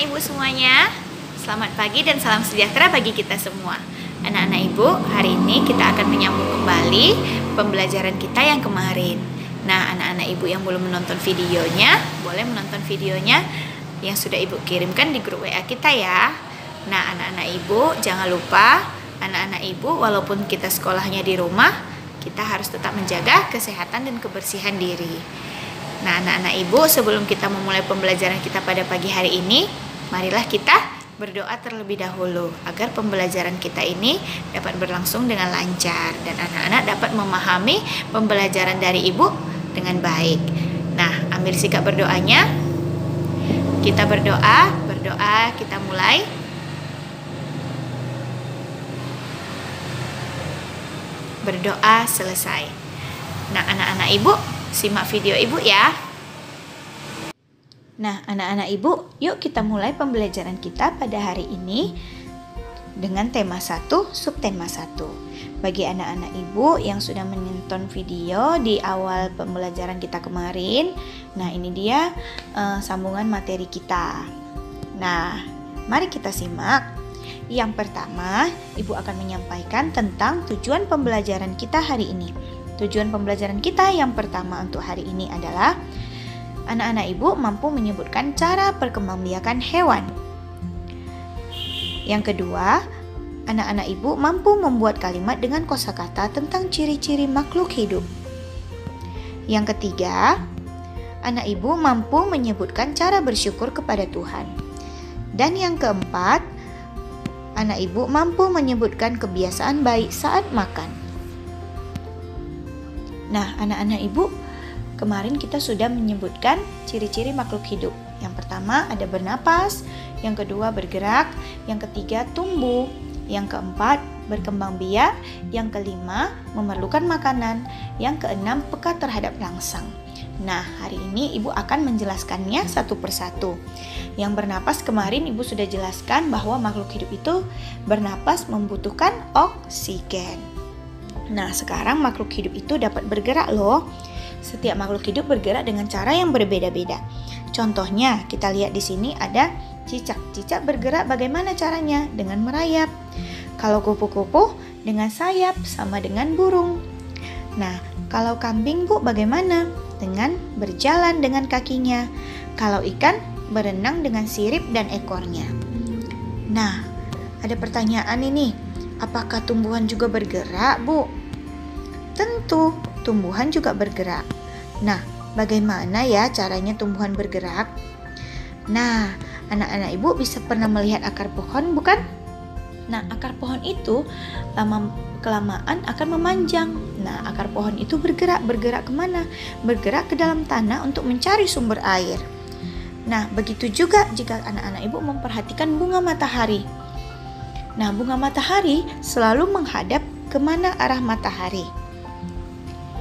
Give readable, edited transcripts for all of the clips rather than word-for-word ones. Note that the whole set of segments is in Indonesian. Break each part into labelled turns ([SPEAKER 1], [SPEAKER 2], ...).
[SPEAKER 1] anak-anak ibu semuanya. Selamat pagi dan salam sejahtera bagi kita semua. Anak-anak ibu, hari ini kita akan menyambung kembali pembelajaran kita yang kemarin. Nah, anak-anak ibu yang belum menonton videonya, boleh menonton videonya yang sudah ibu kirimkan di grup WA kita ya. Nah, anak-anak ibu jangan lupa, anak-anak ibu walaupun kita sekolahnya di rumah, kita harus tetap menjaga kesehatan dan kebersihan diri. Nah, anak-anak ibu, sebelum kita memulai pembelajaran kita pada pagi hari ini, marilah kita berdoa terlebih dahulu agar pembelajaran kita ini dapat berlangsung dengan lancar dan anak-anak dapat memahami pembelajaran dari ibu dengan baik. Nah, ambil sikap berdoanya. Kita berdoa, kita mulai. Berdoa selesai. Nah, anak-anak ibu, simak video ibu ya. Nah, anak-anak ibu, yuk kita mulai pembelajaran kita pada hari ini dengan tema 1, subtema 1. Bagi anak-anak ibu yang sudah menonton video di awal pembelajaran kita kemarin, nah ini dia sambungan materi kita. Nah, mari kita simak. Yang pertama, ibu akan menyampaikan tentang tujuan pembelajaran kita hari ini. Tujuan pembelajaran kita yang pertama untuk hari ini adalah anak-anak ibu mampu menyebutkan cara perkembangbiakan hewan. Yang kedua, anak-anak ibu mampu membuat kalimat dengan kosakata tentang ciri-ciri makhluk hidup. Yang ketiga, anak ibu mampu menyebutkan cara bersyukur kepada Tuhan. Dan yang keempat, anak ibu mampu menyebutkan kebiasaan baik saat makan. Nah, anak-anak ibu, kemarin kita sudah menyebutkan ciri-ciri makhluk hidup. Yang pertama ada bernapas, yang kedua bergerak, yang ketiga tumbuh, yang keempat berkembang biak, yang kelima memerlukan makanan, yang keenam peka terhadap rangsang. Nah, hari ini ibu akan menjelaskannya satu persatu. Yang bernapas kemarin ibu sudah jelaskan bahwa makhluk hidup itu bernapas membutuhkan oksigen. Nah, sekarang makhluk hidup itu dapat bergerak loh. Setiap makhluk hidup bergerak dengan cara yang berbeda-beda. Contohnya, kita lihat di sini ada cicak. Cicak bergerak bagaimana caranya? Dengan merayap. Kalau kupu-kupu dengan sayap sama dengan burung. Nah, kalau kambing Bu bagaimana? Dengan berjalan dengan kakinya. Kalau ikan berenang dengan sirip dan ekornya. Nah, ada pertanyaan ini. Apakah tumbuhan juga bergerak, Bu? Tentu, tumbuhan juga bergerak. Nah, bagaimana ya caranya tumbuhan bergerak? Nah, anak-anak ibu bisa pernah melihat akar pohon, bukan? Nah, akar pohon itu lama-kelamaan akan memanjang. Nah, akar pohon itu bergerak kemana? Bergerak ke dalam tanah untuk mencari sumber air. Nah, begitu juga jika anak-anak ibu memperhatikan bunga matahari. Nah, bunga matahari selalu menghadap kemana arah matahari.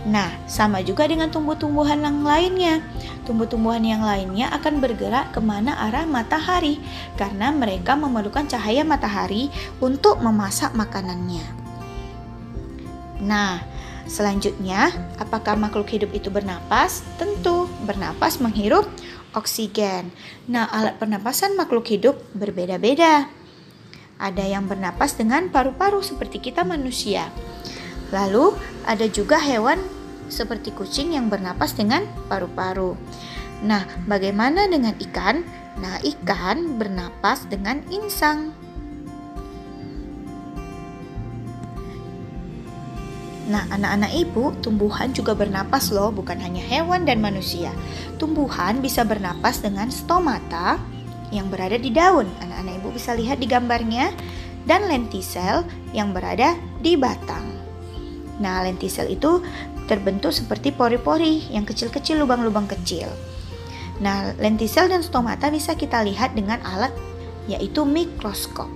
[SPEAKER 1] Nah, sama juga dengan tumbuh-tumbuhan yang lainnya. Tumbuh-tumbuhan yang lainnya akan bergerak kemana arah matahari karena mereka memerlukan cahaya matahari untuk memasak makanannya. Nah, selanjutnya, apakah makhluk hidup itu bernapas? Tentu, bernapas menghirup oksigen. Nah, alat pernapasan makhluk hidup berbeda-beda. Ada yang bernapas dengan paru-paru seperti kita manusia. Lalu ada juga hewan seperti kucing yang bernapas dengan paru-paru. Nah, bagaimana dengan ikan? Nah, ikan bernapas dengan insang. Nah, anak-anak ibu, tumbuhan juga bernapas loh, bukan hanya hewan dan manusia. Tumbuhan bisa bernapas dengan stomata yang berada di daun. Anak-anak ibu bisa lihat di gambarnya. Dan lentisel yang berada di batang. Nah, lentisel itu terbentuk seperti pori-pori yang kecil-kecil, lubang-lubang kecil. Nah, lentisel dan stomata bisa kita lihat dengan alat yaitu mikroskop.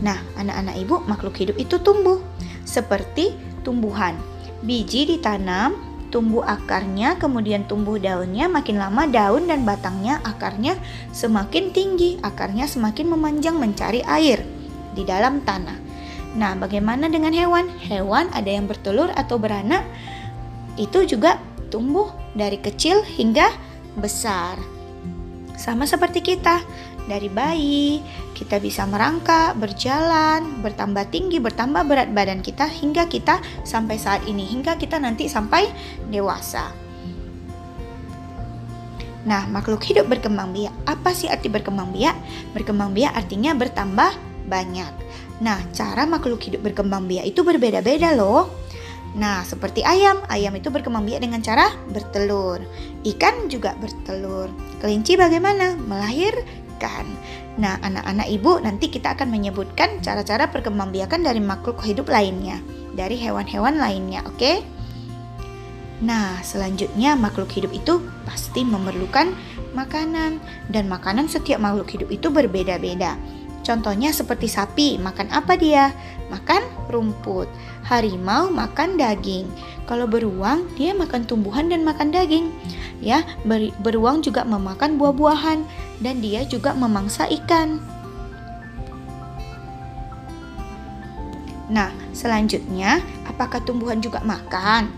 [SPEAKER 1] Nah, anak-anak ibu, makhluk hidup itu tumbuh seperti tumbuhan. Biji ditanam, tumbuh akarnya, kemudian tumbuh daunnya, makin lama daun dan batangnya, akarnya semakin tinggi, akarnya semakin memanjang mencari air di dalam tanah. Nah, bagaimana dengan hewan? Hewan ada yang bertelur atau beranak, itu juga tumbuh dari kecil hingga besar. Sama seperti kita, dari bayi, kita bisa merangkak, berjalan, bertambah tinggi, bertambah berat badan kita hingga kita sampai saat ini, hingga kita nanti sampai dewasa. Nah, makhluk hidup berkembang biak. Apa sih arti berkembang biak? Berkembang biak artinya bertambah banyak. Nah, cara makhluk hidup berkembang biak itu berbeda-beda loh. Nah, seperti ayam itu berkembang biak dengan cara bertelur. Ikan juga bertelur. Kelinci bagaimana? Melahirkan. Nah, anak-anak ibu, nanti kita akan menyebutkan cara-cara perkembangbiakan dari makhluk hidup lainnya, dari hewan-hewan lainnya, oke? Nah, selanjutnya makhluk hidup itu pasti memerlukan makanan, dan makanan setiap makhluk hidup itu berbeda-beda. Contohnya seperti sapi, makan apa dia? Makan rumput. Harimau makan daging. Kalau beruang, dia makan tumbuhan dan makan daging. Ya, beruang juga memakan buah-buahan dan dia juga memangsa ikan. Nah, selanjutnya, apakah tumbuhan juga makan?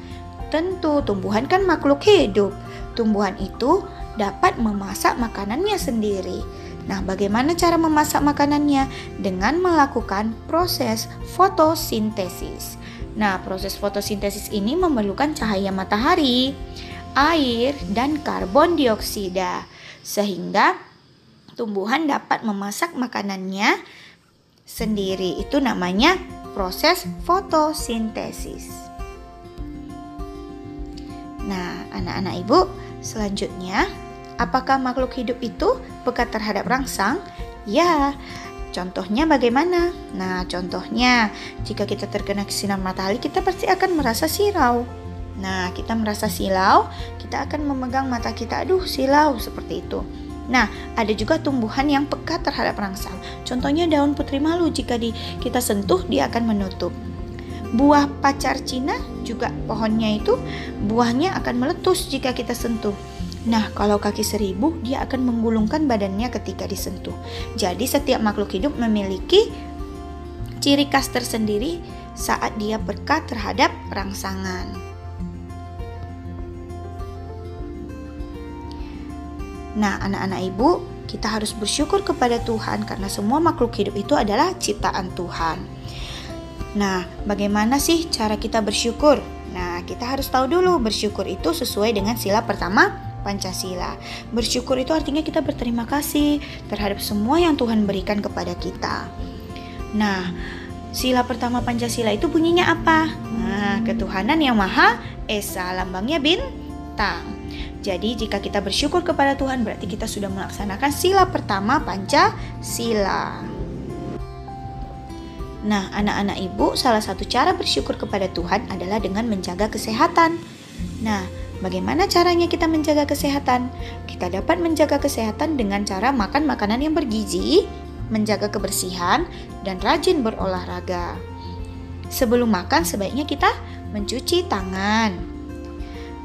[SPEAKER 1] Tentu, tumbuhan kan makhluk hidup. Tumbuhan itu dapat memasak makanannya sendiri. Nah, bagaimana cara memasak makanannya? Dengan melakukan proses fotosintesis. Nah, proses fotosintesis ini memerlukan cahaya matahari, air, dan karbon dioksida. Sehingga tumbuhan dapat memasak makanannya sendiri. Itu namanya proses fotosintesis. Nah, anak-anak ibu, selanjutnya, apakah makhluk hidup itu peka terhadap rangsang? Ya, contohnya bagaimana? Nah, contohnya jika kita terkena sinar matahari, kita pasti akan merasa silau. Nah, kita merasa silau, kita akan memegang mata kita, aduh silau, seperti itu. Nah, ada juga tumbuhan yang peka terhadap rangsang. Contohnya daun putri malu, jika kita sentuh, dia akan menutup. Buah pacar Cina juga pohonnya itu buahnya akan meletus jika kita sentuh. Nah, kalau kaki seribu, dia akan menggulungkan badannya ketika disentuh. Jadi setiap makhluk hidup memiliki ciri khas tersendiri saat dia peka terhadap rangsangan. Nah, anak-anak ibu, kita harus bersyukur kepada Tuhan karena semua makhluk hidup itu adalah ciptaan Tuhan. Nah, bagaimana sih cara kita bersyukur? Nah, kita harus tahu dulu bersyukur itu sesuai dengan sila pertama Pancasila. Bersyukur itu artinya kita berterima kasih terhadap semua yang Tuhan berikan kepada kita. Nah, sila pertama Pancasila itu bunyinya apa? Nah, ketuhanan yang Maha Esa, lambangnya bintang. Jadi jika kita bersyukur kepada Tuhan, berarti kita sudah melaksanakan sila pertama Pancasila. Nah, anak-anak ibu, salah satu cara bersyukur kepada Tuhan adalah dengan menjaga kesehatan. Nah, bagaimana caranya kita menjaga kesehatan? Kita dapat menjaga kesehatan dengan cara makan makanan yang bergizi, menjaga kebersihan, dan rajin berolahraga. Sebelum makan, sebaiknya kita mencuci tangan.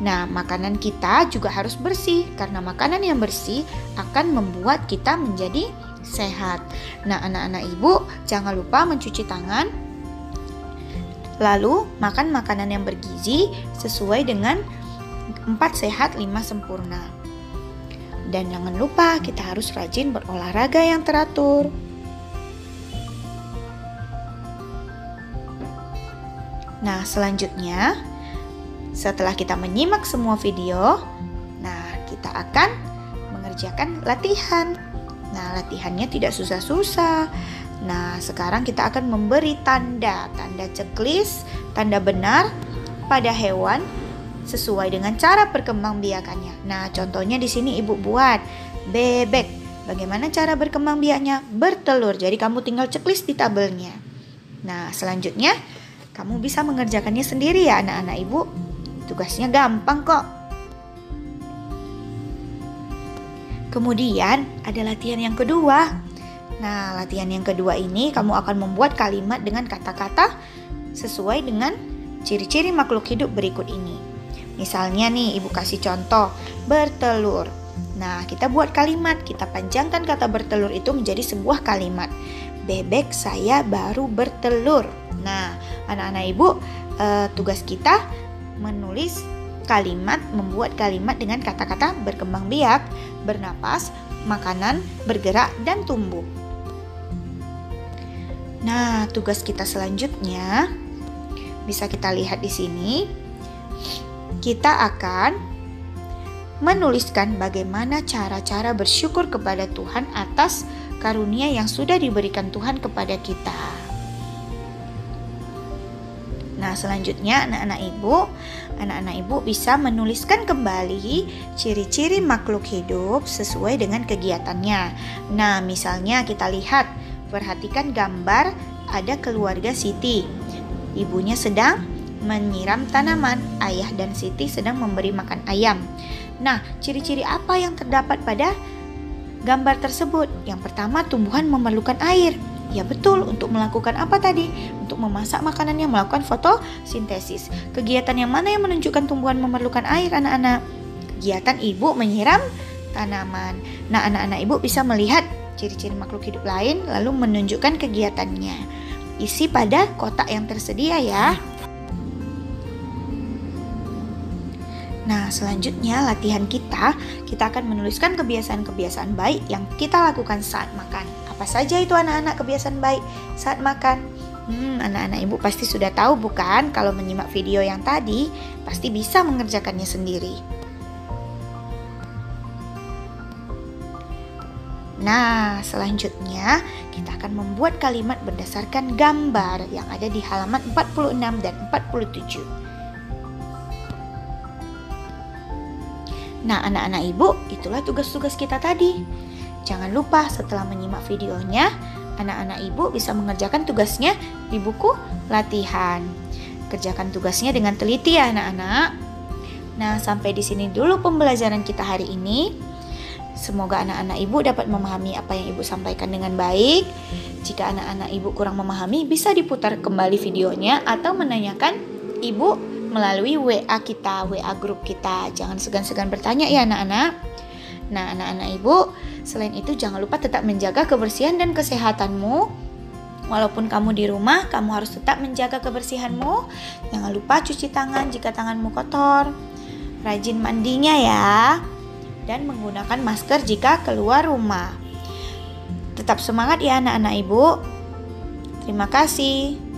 [SPEAKER 1] Nah, makanan kita juga harus bersih, karena makanan yang bersih akan membuat kita menjadi sehat. Nah, anak-anak ibu, jangan lupa mencuci tangan. Lalu, makan makanan yang bergizi sesuai dengan 4 sehat 5 sempurna. Dan jangan lupa kita harus rajin berolahraga yang teratur. Nah, selanjutnya, setelah kita menyimak semua video, nah kita akan mengerjakan latihan. Nah, latihannya tidak susah-susah. Nah, sekarang kita akan memberi tanda checklist, tanda benar pada hewan sesuai dengan cara perkembangbiakannya. Nah, contohnya di sini ibu buat bebek. Bagaimana cara berkembang biaknya? Bertelur. Jadi kamu tinggal checklist di tabelnya. Nah, selanjutnya kamu bisa mengerjakannya sendiri ya anak-anak ibu. Tugasnya gampang kok. Kemudian ada latihan yang kedua. Nah, latihan yang kedua ini kamu akan membuat kalimat dengan kata-kata sesuai dengan ciri-ciri makhluk hidup berikut ini. Misalnya nih, ibu kasih contoh, bertelur. Nah, kita buat kalimat, kita panjangkan kata bertelur itu menjadi sebuah kalimat. Bebek saya baru bertelur. Nah, anak-anak ibu, tugas kita menulis membuat kalimat dengan kata-kata berkembang biak, bernapas, makanan, bergerak, dan tumbuh. Nah, tugas kita selanjutnya bisa kita lihat di sini. Kita akan menuliskan bagaimana cara-cara bersyukur kepada Tuhan atas karunia yang sudah diberikan Tuhan kepada kita. Nah, selanjutnya anak-anak ibu bisa menuliskan kembali ciri-ciri makhluk hidup sesuai dengan kegiatannya. Nah, misalnya kita lihat, perhatikan gambar ada keluarga Siti. Ibunya sedang menyiram tanaman, ayah dan Siti sedang memberi makan ayam. Nah, ciri-ciri apa yang terdapat pada gambar tersebut? Yang pertama, tumbuhan memerlukan air. Ya betul, untuk melakukan apa tadi? Untuk memasak makanannya, melakukan fotosintesis. Kegiatan yang mana yang menunjukkan tumbuhan memerlukan air, anak-anak? Kegiatan ibu menyiram tanaman. Nah, anak-anak ibu bisa melihat ciri-ciri makhluk hidup lain lalu menunjukkan kegiatannya. Isi pada kotak yang tersedia ya. Nah, selanjutnya latihan kita akan menuliskan kebiasaan-kebiasaan baik yang kita lakukan saat makan. Apa saja itu anak-anak kebiasaan baik saat makan? Anak-anak ibu pasti sudah tahu bukan? Kalau menyimak video yang tadi, pasti bisa mengerjakannya sendiri. Nah, selanjutnya kita akan membuat kalimat berdasarkan gambar yang ada di halaman 46 dan 47. Nah, anak-anak ibu, itulah tugas-tugas kita tadi. Jangan lupa setelah menyimak videonya, anak-anak ibu bisa mengerjakan tugasnya di buku latihan. Kerjakan tugasnya dengan teliti ya anak-anak. Nah, sampai di sini dulu pembelajaran kita hari ini. Semoga anak-anak ibu dapat memahami apa yang ibu sampaikan dengan baik. Jika anak-anak ibu kurang memahami, bisa diputar kembali videonya atau menanyakan ibu melalui WA kita, WA grup kita. Jangan segan-segan bertanya ya anak-anak. Nah, anak-anak ibu, selain itu jangan lupa tetap menjaga kebersihan dan kesehatanmu. Walaupun kamu di rumah, kamu harus tetap menjaga kebersihanmu. Jangan lupa cuci tangan jika tanganmu kotor. Rajin mandinya ya. Dan menggunakan masker jika keluar rumah. Tetap semangat ya anak-anak ibu. Terima kasih.